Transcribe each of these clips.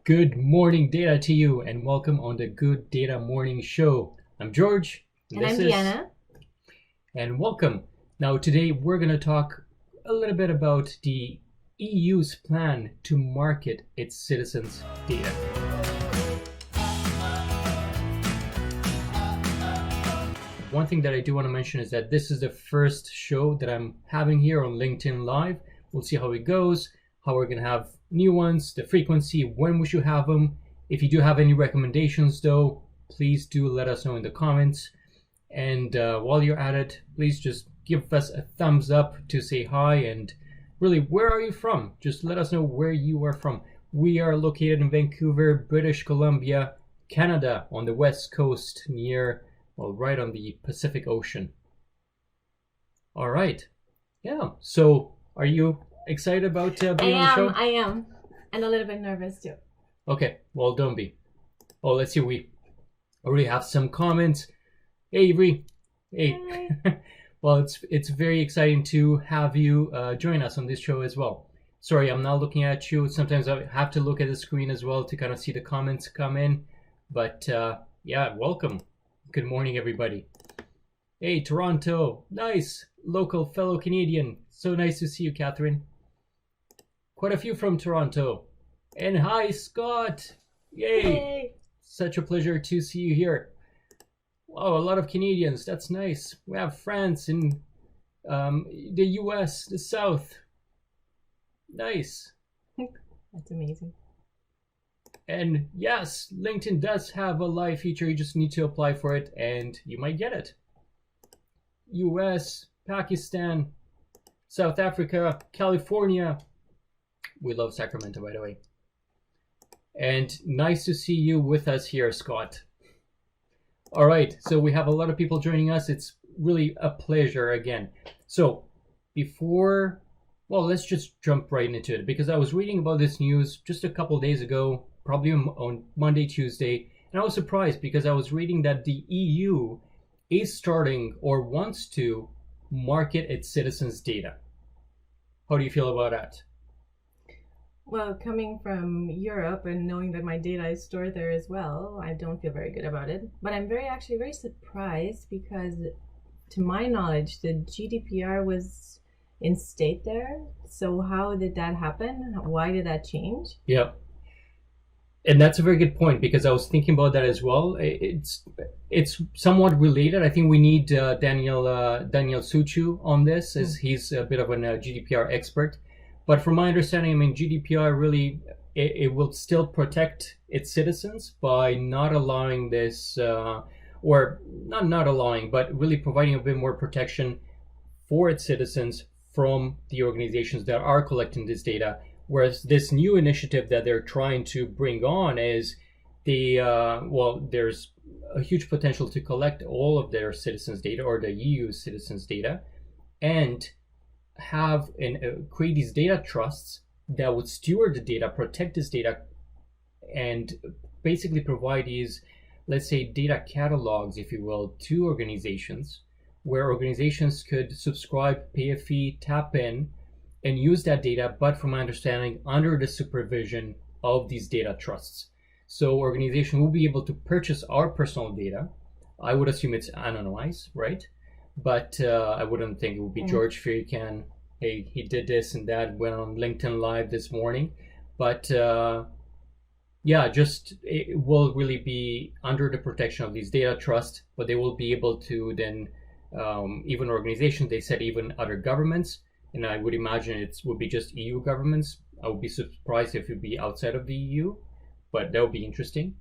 Good morning, data to you, and welcome on the Good Data Morning Show. I'm George. And I'm Deanna. And welcome. Now, today we're going to talk a little bit about the EU's plan to market its citizens' data. One thing that I do want to mention is that this is the first show that I'm having here on LinkedIn Live. We'll see how it goes, how we're going to have new ones, the frequency, when we should have them. If you do have any recommendations though, please do let us know in the comments. And while you're at it, please just give us a thumbs up to say hi, and really, where are you from? Just let us know where you are from. We are located in Vancouver, British Columbia, Canada, on the west coast near, well, right on the Pacific Ocean. All right. Yeah. So are you excited about being on the show? I am. And a little bit nervous too. Okay. Well, don't be. Oh, let's see. We already have some comments. Hey, Avery. Hey. Well, it's very exciting to have you join us on this show as well. Sorry, I'm not looking at you. Sometimes I have to look at the screen as well to kind of see the comments come in. But yeah, welcome. Good morning, everybody. Hey, Toronto. Nice. Local fellow Canadian. So nice to see you, Catherine. Quite a few from Toronto. And hi, Scott. Yay. Yay. Such a pleasure to see you here. Wow, a lot of Canadians. That's nice. We have France and the US, the South. Nice. That's amazing. And yes, LinkedIn does have a live feature. You just need to apply for it and you might get it. US, Pakistan, South Africa, California. We love Sacramento, by the way. And nice to see you with us here, Scott. All right, so we have a lot of people joining us. It's really a pleasure again. So before, well, let's just jump right into it, because I was reading about this news just a couple days ago, probably on Monday, Tuesday, and I was surprised because I was reading that the EU is starting or wants to market its citizens' data. How do you feel about that? Well, coming from Europe and knowing that my data is stored there as well, I don't feel very good about it. But I'm actually very surprised because, to my knowledge, the GDPR was in state there. So how did that happen? Why did that change? Yeah. And that's a very good point, because I was thinking about that as well. It's somewhat related. I think we need Daniel Suchu on this, as he's a bit of a GDPR expert. But from my understanding, I mean, GDPR really, it will still protect its citizens by not allowing this, or not allowing, but really providing a bit more protection for its citizens from the organizations that are collecting this data. Whereas this new initiative that they're trying to bring on is there's a huge potential to collect all of their citizens' data, or the EU citizens' data, and have and create these data trusts that would steward the data, protect this data, and basically provide these, let's say, data catalogs, if you will, to organizations, where organizations could subscribe, pay a fee, tap in, and use that data, but from my understanding, under the supervision of these data trusts. So organization will be able to purchase our personal data. I would assume it's anonymized, right? But I wouldn't think it would be George Firican. Hey, he did this and that, went on LinkedIn Live this morning. But yeah, just it will really be under the protection of these data trusts, but they will be able to then, even organizations, they said even other governments, and I would imagine it would be just EU governments. I would be surprised if it would be outside of the EU, but that would be interesting.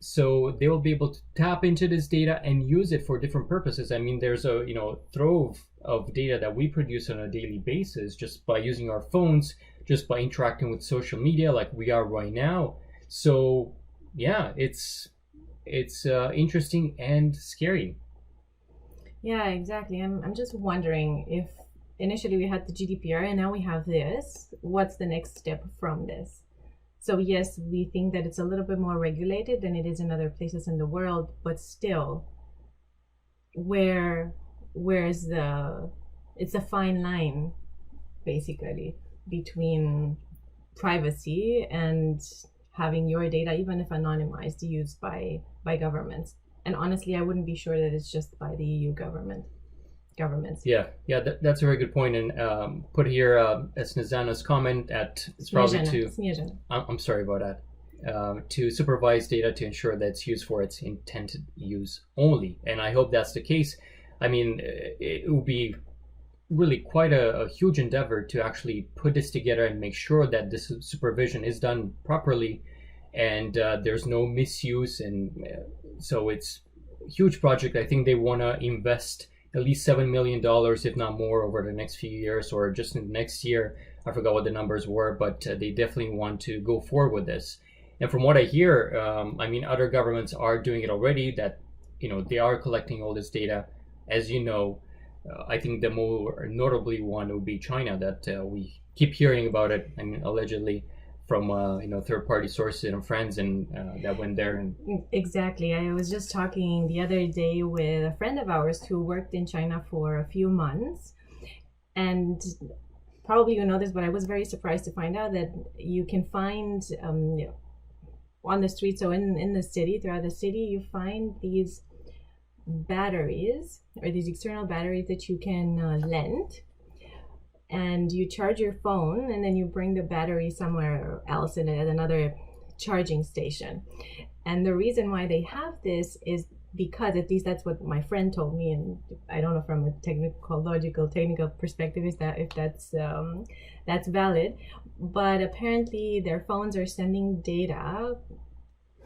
So they will be able to tap into this data and use it for different purposes. I mean, there's a trove of data that we produce on a daily basis just by using our phones, just by interacting with social media like we are right now. So yeah, it's interesting and scary. Yeah, exactly. I'm just wondering, if initially we had the GDPR and now we have this, what's the next step from this? So yes, we think that it's a little bit more regulated than it is in other places in the world, but still, where's it's a fine line, basically, between privacy and having your data, even if anonymized, used by governments. And honestly, I wouldn't be sure that it's just by the EU governments. Yeah, that's a very good point. And put here Snezana's comment at it's probably to I'm sorry about that. To supervise data to ensure that it's used for its intended use only. And I hope that's the case. I mean, it would be really quite a huge endeavor to actually put this together and make sure that this supervision is done properly and there's no misuse. And so it's a huge project. I think they want to invest at least $7 million, if not more, over the next few years, or just in the next year. I forgot what the numbers were, but they definitely want to go forward with this. And from what I hear, I mean, other governments are doing it already, that, they are collecting all this data. As you know, I think the more notably one would be China, that we keep hearing about it, I mean, allegedly, from third-party sources and friends, and that went there. And exactly, I was just talking the other day with a friend of ours who worked in China for a few months, and probably you know this, but I was very surprised to find out that you can find on the street, so in the city, throughout the city, you find these batteries, or these external batteries that you can lend, and you charge your phone, and then you bring the battery somewhere else at another charging station. And the reason why they have this is because, at least that's what my friend told me, and I don't know from a technical perspective if that's valid, but apparently their phones are sending data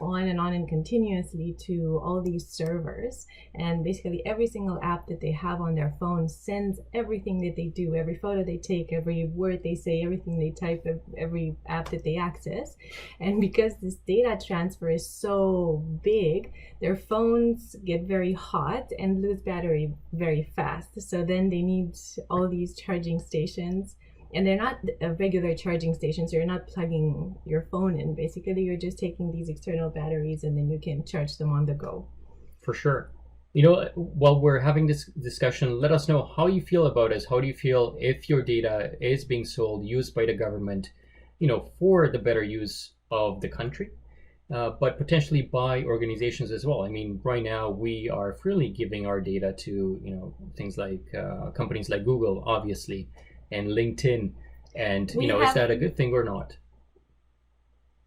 on and continuously to all these servers, and basically every single app that they have on their phone sends everything that they do, every photo they take, every word they say, everything they type, every app that they access. And because this data transfer is so big, their phones get very hot and lose battery very fast. So then they need all these charging stations. And they're not regular charging stations. You're not plugging your phone in. Basically, you're just taking these external batteries and then you can charge them on the go. For sure. While we're having this discussion, let us know how you feel about this. How do you feel if your data is being sold, used by the government, for the better use of the country, but potentially by organizations as well? I mean, right now we are freely giving our data to, things like companies like Google, obviously, and LinkedIn, and is that a good thing or not?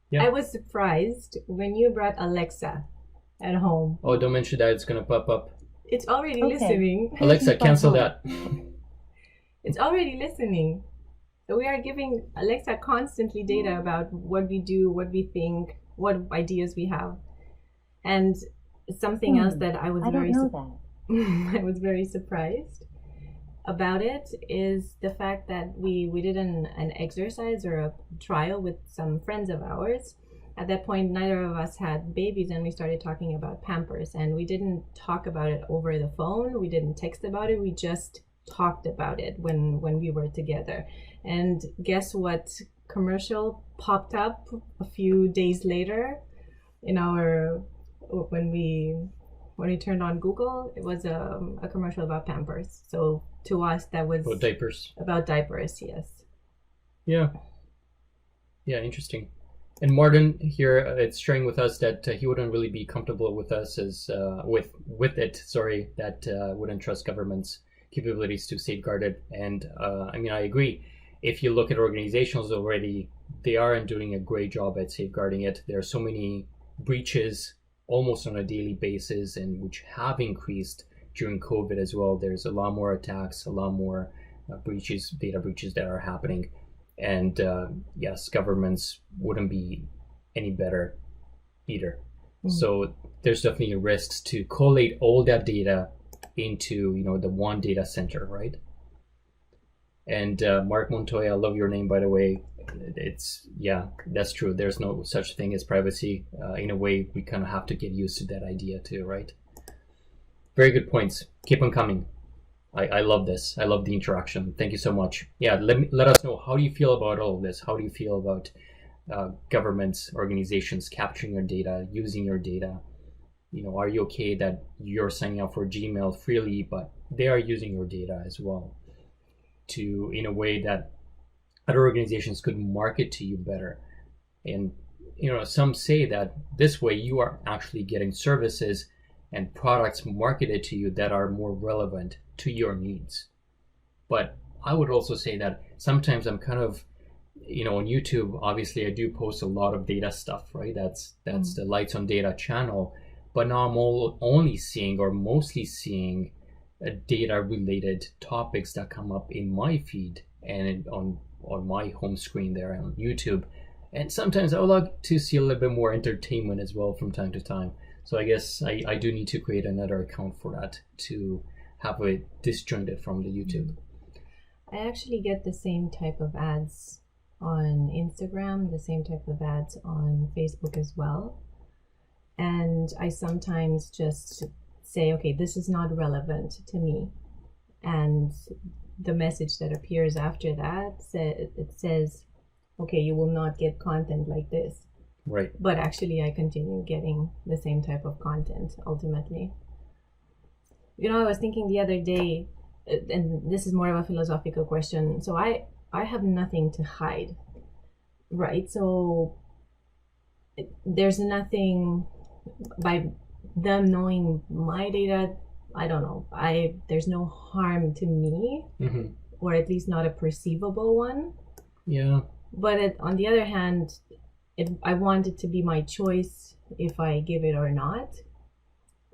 Yeah. I was surprised when you brought Alexa at home. Oh, don't mention that, it's gonna pop up. It's already listening. Alexa, cancel that. It's already listening. So we are giving Alexa constantly data about what we do, what we think, what ideas we have. And something else that I was I was very surprised about it is the fact that we did an exercise or a trial with some friends of ours. At that point, neither of us had babies, and we started talking about Pampers, and we didn't talk about it over the phone. We didn't text about it. We just talked about it when we were together. And guess what commercial popped up a few days later in our when we turned on Google? It was a commercial about Pampers. So to us, that was about diapers. About diapers, yes. Yeah, interesting. And Martin here, it's sharing with us that he wouldn't really be comfortable with us as with it. Sorry, that wouldn't trust government's capabilities to safeguard it. And I mean, I agree. If you look at organizations already, they aren't doing a great job at safeguarding it. There are so many breaches almost on a daily basis, and which have increased during COVID as well. There's a lot more attacks, a lot more breaches, data breaches that are happening. And yes, governments wouldn't be any better either. So there's definitely risks to collate all that data into the one data center, right? And Mark Montoya, I love your name, by the way. It's that's true. There's no such thing as privacy. In a way, we kind of have to get used to that idea too, right? Very good points. Keep on coming. I love this. I love the interaction. Thank you so much. Yeah, let us know, how do you feel about all of this? How do you feel about governments, organizations capturing your data, using your data? Are you okay that you're signing up for Gmail freely, but they are using your data as well, in a way that other organizations could market to you better. And some say that this way you are actually getting services and products marketed to you that are more relevant to your needs. But I would also say that sometimes I'm kind of, on YouTube, obviously I do post a lot of data stuff, right? That's the Lights on Data channel. But now I'm only seeing, or mostly seeing, data related topics that come up in my feed and on my home screen there on YouTube. And sometimes I would like to see a little bit more entertainment as well from time to time. So I guess I do need to create another account for that to have it disjointed from the YouTube. I actually get the same type of ads on Instagram, the same type of ads on Facebook as well. And I sometimes just say, okay, this is not relevant to me. And the message that appears after that, it says, okay, you will not get content like this. Right. But actually I continue getting the same type of content ultimately. I was thinking the other day, and this is more of a philosophical question. So I have nothing to hide, right? So there's nothing, by them knowing my data, I don't know, there's no harm to me, or at least not a perceivable one. Yeah. But on the other hand, I want it to be my choice if I give it or not.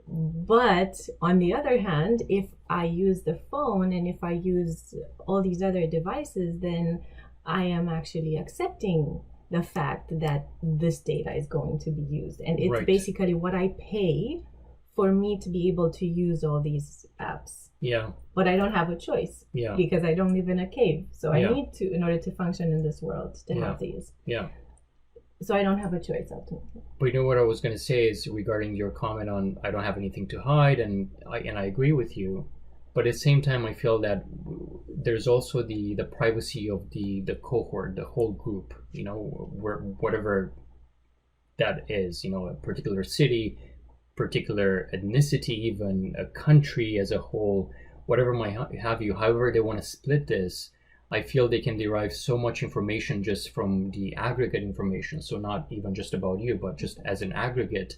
But on the other hand, if I use the phone and if I use all these other devices, then I am actually accepting the fact that this data is going to be used. And it's basically what I pay for me to be able to use all these apps. Yeah. But I don't have a choice. Yeah. Because I don't live in a cave. So I need to, in order to function in this world, to have these. Yeah. So I don't have a choice ultimately. But what I was going to say is regarding your comment on I don't have anything to hide, and I agree with you. But at the same time, I feel that there's also the privacy of the cohort, the whole group, where whatever that is, a particular city, particular ethnicity, even a country as a whole, whatever might have you, however they want to split this, I feel they can derive so much information just from the aggregate information. So not even just about you, but just as an aggregate,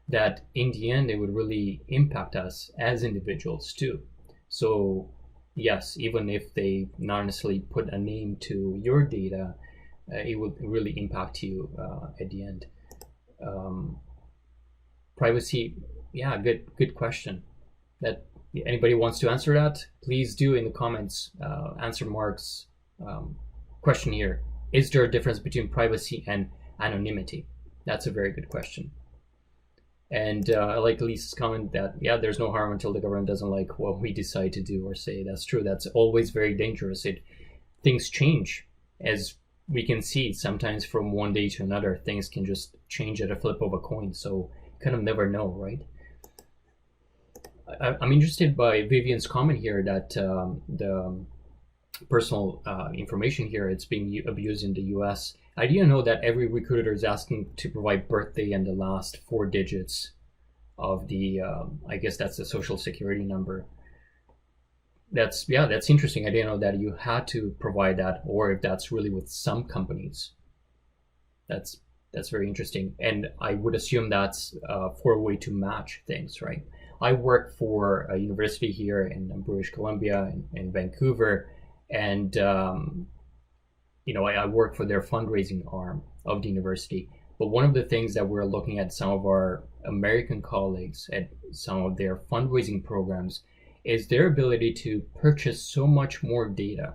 that in the end, it would really impact us as individuals too. So yes, even if they not necessarily put a name to your data, it would really impact you at the end. Privacy, yeah, good question. That anybody wants to answer that, please do in the comments. Answer Mark's question here. Is there a difference between privacy and anonymity? That's a very good question. And I like Lisa's comment that, there's no harm until the government doesn't like what we decide to do or say. That's true. That's always very dangerous. Things change. As we can see, sometimes from one day to another, things can just change at a flip of a coin. So kind of never know, right? I'm interested by Vivian's comment here that the personal information here, it's being abused in the US. I didn't know that every recruiter is asking to provide birthday and the last 4 digits of the, I guess that's the social security number. That's interesting. I didn't know that you had to provide that, or if that's really with some companies. That's very interesting. And I would assume that's for a way to match things, right? I work for a university here in British Columbia, in Vancouver, and I work for their fundraising arm of the university. But one of the things that we're looking at some of our American colleagues at some of their fundraising programs is their ability to purchase so much more data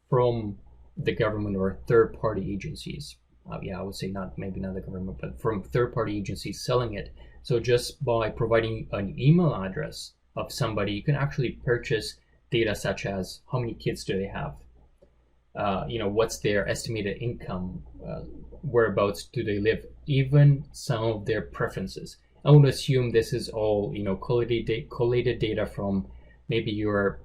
from the government or third-party agencies. I would say maybe not the government, but from third-party agencies selling it. So just by providing an email address of somebody, you can actually purchase data such as how many kids do they have, what's their estimated income, whereabouts do they live, even some of their preferences. I would assume this is all collated data from maybe you're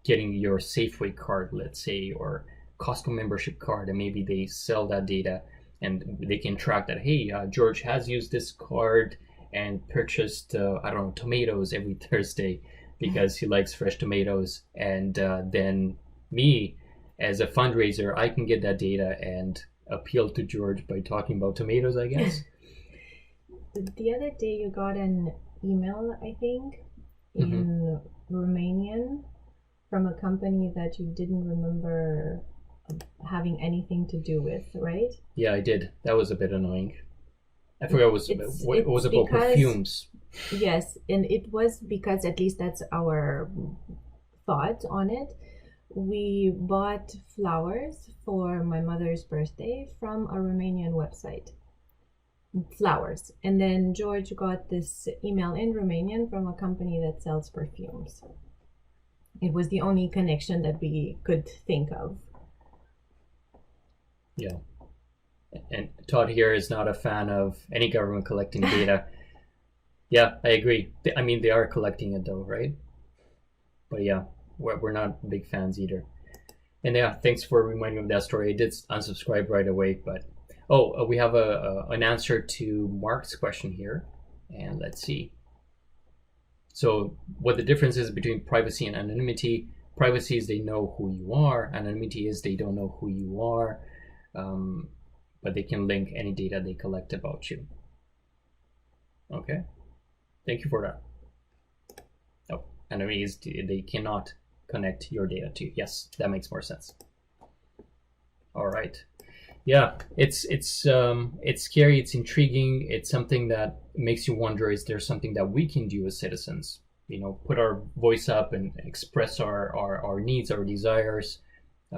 getting your Safeway card, let's say, or Costco membership card, and maybe they sell that data and they can track that, hey, George has used this card and purchased tomatoes every Thursday because he likes fresh tomatoes, and then me as a fundraiser, I can get that data and appeal to George by talking about tomatoes, I guess. The other day you got an email, I think, in Romanian from a company that you didn't remember having anything to do with, right? Yeah, I did. That was a bit annoying. I forgot it was about perfumes. Yes, and it was because, at least that's our thought on it. We bought flowers for my mother's birthday from a Romanian website. Flowers. And then George got this email in Romanian from a company that sells perfumes. It was the only connection that we could think of. Yeah. And Todd here is not a fan of any government collecting data. Yeah, I agree. I mean, they are collecting it though, right? But yeah, we're not big fans either. And yeah, thanks for reminding me of that story. I did unsubscribe right away, but we have an answer to Mark's question here, and let's see. So what the difference is between privacy and anonymity. Privacy is they know who you are. Anonymity is they don't know who you are, but they can link any data they collect about you. Okay, thank you for that. Oh, anonymity is they cannot connect your data to you. Yes, that makes more sense. All right. Yeah, it's scary, it's intriguing, it's something that makes you wonder, is there something that we can do as citizens? Put our voice up and express our needs, our desires,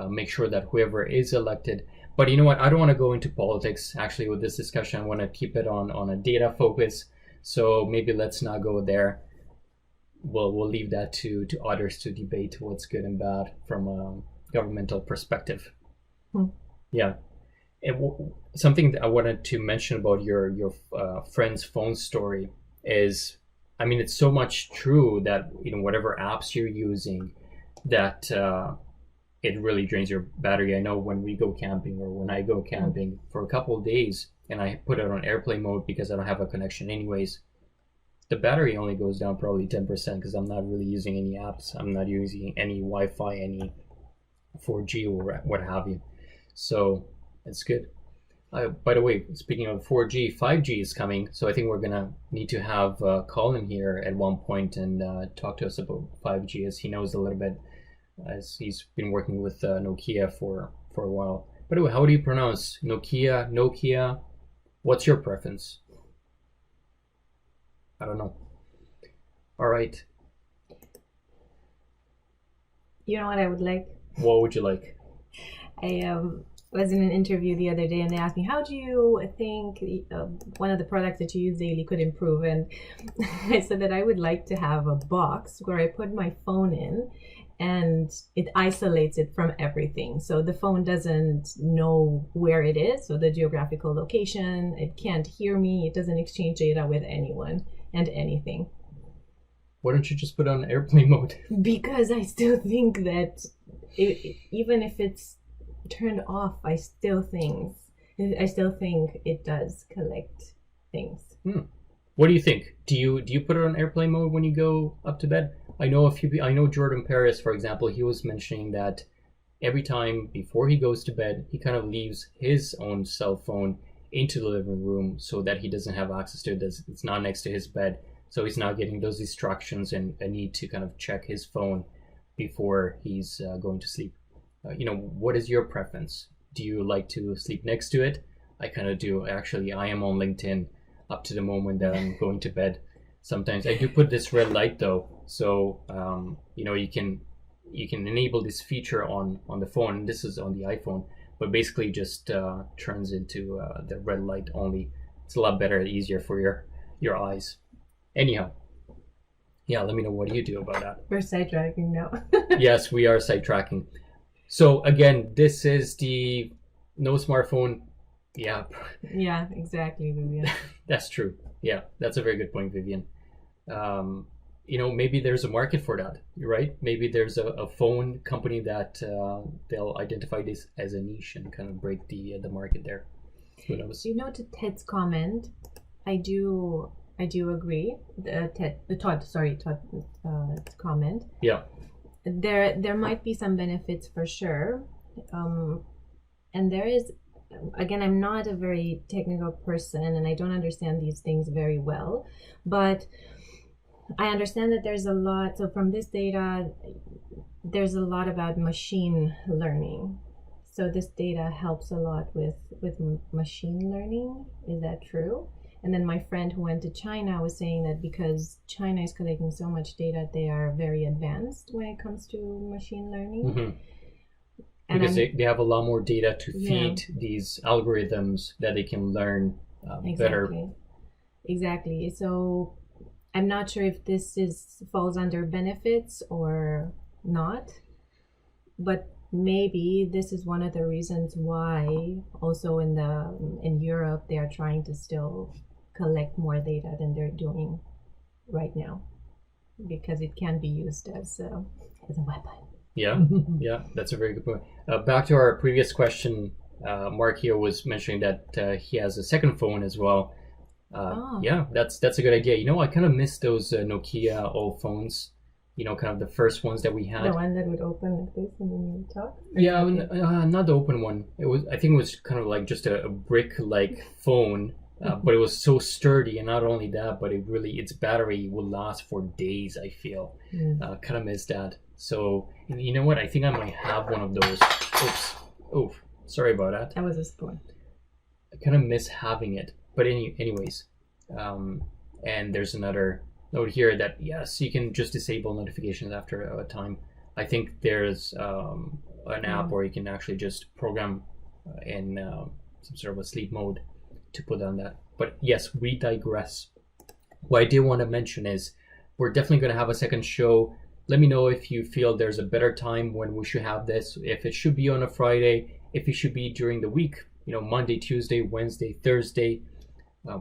make sure that whoever is elected. But you know what, I don't want to go into politics actually with this discussion. I want to keep it on a data focus, so maybe let's not go there. We'll leave that to others to debate what's good and bad from a governmental perspective. Yeah. Something that I wanted to mention about your friend's phone story is, I mean, it's so much true that whatever apps you're using, that it really drains your battery. I know when we go camping, or when I go camping for a couple of days, and I put it on airplane mode because I don't have a connection anyways, the battery only goes down probably 10% because I'm not really using any apps. I'm not using any Wi-Fi, any 4G or what have you. So it's good. By the way, speaking of 4G, 5G is coming, so I think we're gonna need to have Colin here at one point and talk to us about 5G, as he knows a little bit, as he's been working with Nokia for a while. By the way, how do you pronounce Nokia? What's your preference? I don't know. All right. You know what I would like? What would you like? I was in an interview the other day, and they asked me, how do you think one of the products that you use daily could improve? And I said that I would like to have a box where I put my phone in, and it isolates it from everything. So the phone doesn't know where it is, so the geographical location, it can't hear me, it doesn't exchange data with anyone and anything. Why don't you just put it on airplane mode? Because I still think that even if it's turned off, I still think it does collect things. What do you think? Do you put it on airplane mode when you go up to bed? I know Jordan Paris, for example, he was mentioning that every time before he goes to bed, he kind of leaves his own cell phone into the living room so that he doesn't have access to it. It's not next to his bed, so he's not getting those distractions and a need to kind of check his phone before he's going to sleep. What is your preference? Do you like to sleep next to it? I kind of do. Actually, I am on LinkedIn up to the moment that I'm going to bed. Sometimes I do put this red light though, so you can enable this feature on the phone. This is on the iPhone, but basically just turns into the red light only. It's a lot better, easier for your eyes. Anyhow, yeah, let me know, what do you do about that? We're sidetracking now. Yes, we are sidetracking. So again, this is the no smartphone. Yeah. Yeah, exactly, Vivian. That's true. Yeah, that's a very good point, Vivian. Maybe there's a market for that, right? Maybe there's a phone company that they'll identify this as a niche and kind of break the market there. Who knows? To Ted's comment, I do agree. Todd's comment. Yeah. There might be some benefits for sure. And there is, again, I'm not a very technical person and I don't understand these things very well, but I understand that there's a lot. So from this data, there's a lot about machine learning. So this data helps a lot with machine learning. Is that true? And then my friend who went to China was saying that because China is collecting so much data, they are very advanced when it comes to machine learning. Mm-hmm. And Because they have a lot more data to feed these algorithms that they can learn better. Exactly. So I'm not sure if this falls under benefits or not, but maybe this is one of the reasons why also in Europe they are trying to still collect more data than they're doing right now, because it can be used as a weapon. Yeah, yeah, that's a very good point. Back to our previous question, Mark here was mentioning that he has a second phone as well. Yeah, that's a good idea. I kind of miss those Nokia old phones. Kind of the first ones that we had. The one that would open like this and then you talk? Yeah, not the open one. I think it was kind of like just a brick-like phone, but it was so sturdy, and not only that, but its battery will last for days, I feel. Kind of miss that. So, you know what? I think I might have one of those. Oops. Oh, sorry about that. That was a spoon. I kind of miss having it. But anyways, and there's another note here that yes, you can just disable notifications after a time. I think there's an app where you can actually just program in some sort of a sleep mode to put on that. But yes, we digress. What I did want to mention is we're definitely going to have a second show. Let me know if you feel there's a better time when we should have this, if it should be on a Friday, if it should be during the week, Monday, Tuesday, Wednesday, Thursday.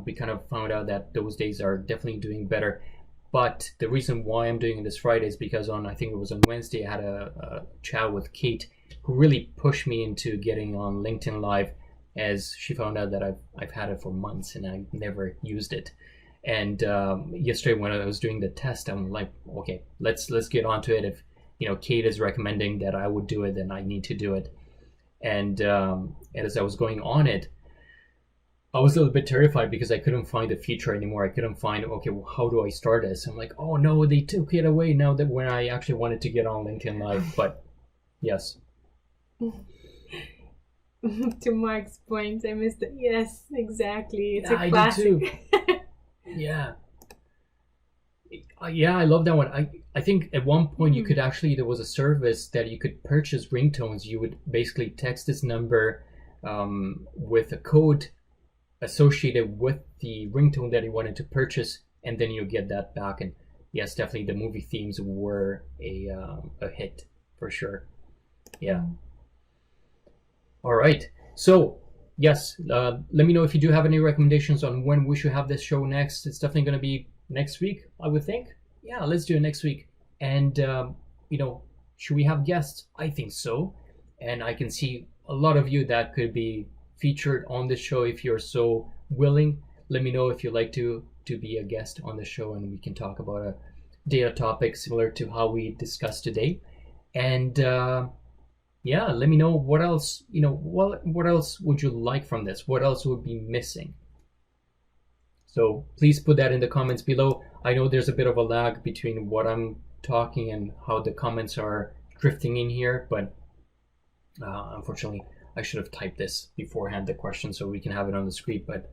We kind of found out that those days are definitely doing better. But the reason why I'm doing this Friday is because I think it was on Wednesday, I had a chat with Kate, who really pushed me into getting on LinkedIn Live, as she found out that I've had it for months and I never used it. And yesterday when I was doing the test, I'm like, okay, let's get onto it. If Kate is recommending that I would do it, then I need to do it. And as I was going on it, I was a little bit terrified because I couldn't find the feature anymore. I couldn't find, okay, well, how do I start this? I'm like, oh no, they took it away now that when I actually wanted to get on LinkedIn Live. But yes. To Mark's point, I missed it. Yes, exactly. It's a classic. I did too. Yeah. Yeah, I love that one. I think at one point you could actually, there was a service that you could purchase ringtones. You would basically text this number with a code associated with the ringtone that you wanted to purchase, and then you get that back. And yes, definitely the movie themes were a hit for sure. Yeah. All right. So yes, let me know if you do have any recommendations on when we should have this show next. It's definitely going to be next week, I would think. Yeah, let's do it next week. And should we have guests? I think so. And I can see a lot of you that could be featured on the show if you're so willing. Let me know if you'd like to be a guest on the show, and we can talk about a data topic similar to how we discussed today. And yeah, let me know what else, what else would you like from this? What else would be missing? So please put that in the comments below. I know there's a bit of a lag between what I'm talking and how the comments are drifting in here, but unfortunately I should have typed this beforehand, the question, so we can have it on the screen. But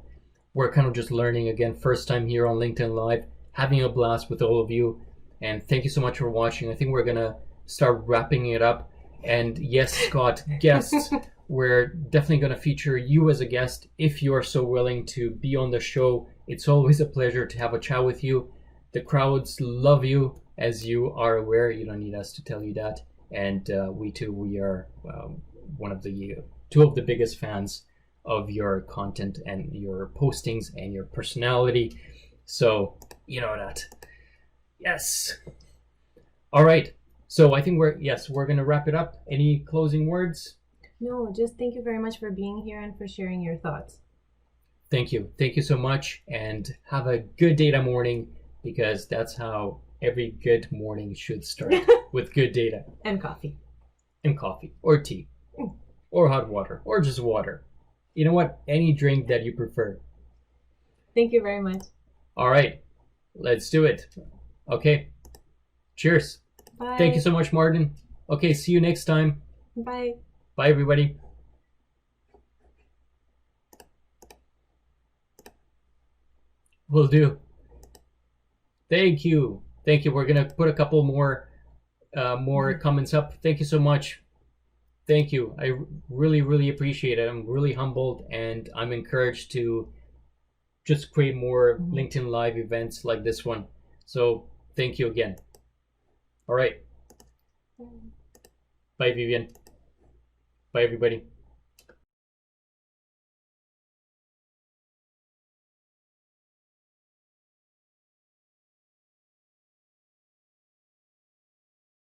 we're kind of just learning again, first time here on LinkedIn Live, having a blast with all of you. And thank you so much for watching. I think we're gonna start wrapping it up. And yes, Scott, guests, we're definitely gonna feature you as a guest if you are so willing to be on the show. It's always a pleasure to have a chat with you. The crowds love you, as you are aware. You don't need us to tell you that. And we are two of the biggest fans of your content and your postings and your personality. So you know that. Yes. All right. So I think we're gonna wrap it up. Any closing words? No, just thank you very much for being here and for sharing your thoughts. Thank you so much, and have a good data morning, because that's how every good morning should start, with good data and coffee or tea. or hot water, or just water. You know what? Any drink that you prefer. Thank you very much. All right, let's do it. Okay, cheers. Bye. Thank you so much, Martin. Okay, see you next time. Bye. Bye, everybody. Will do. Thank you. Thank you. We're gonna put a couple more comments up. Thank you so much. Thank you. I really, really appreciate it. I'm really humbled, and I'm encouraged to just create more LinkedIn Live events like this one. So thank you again. All right. Bye, Vivian. Bye, everybody.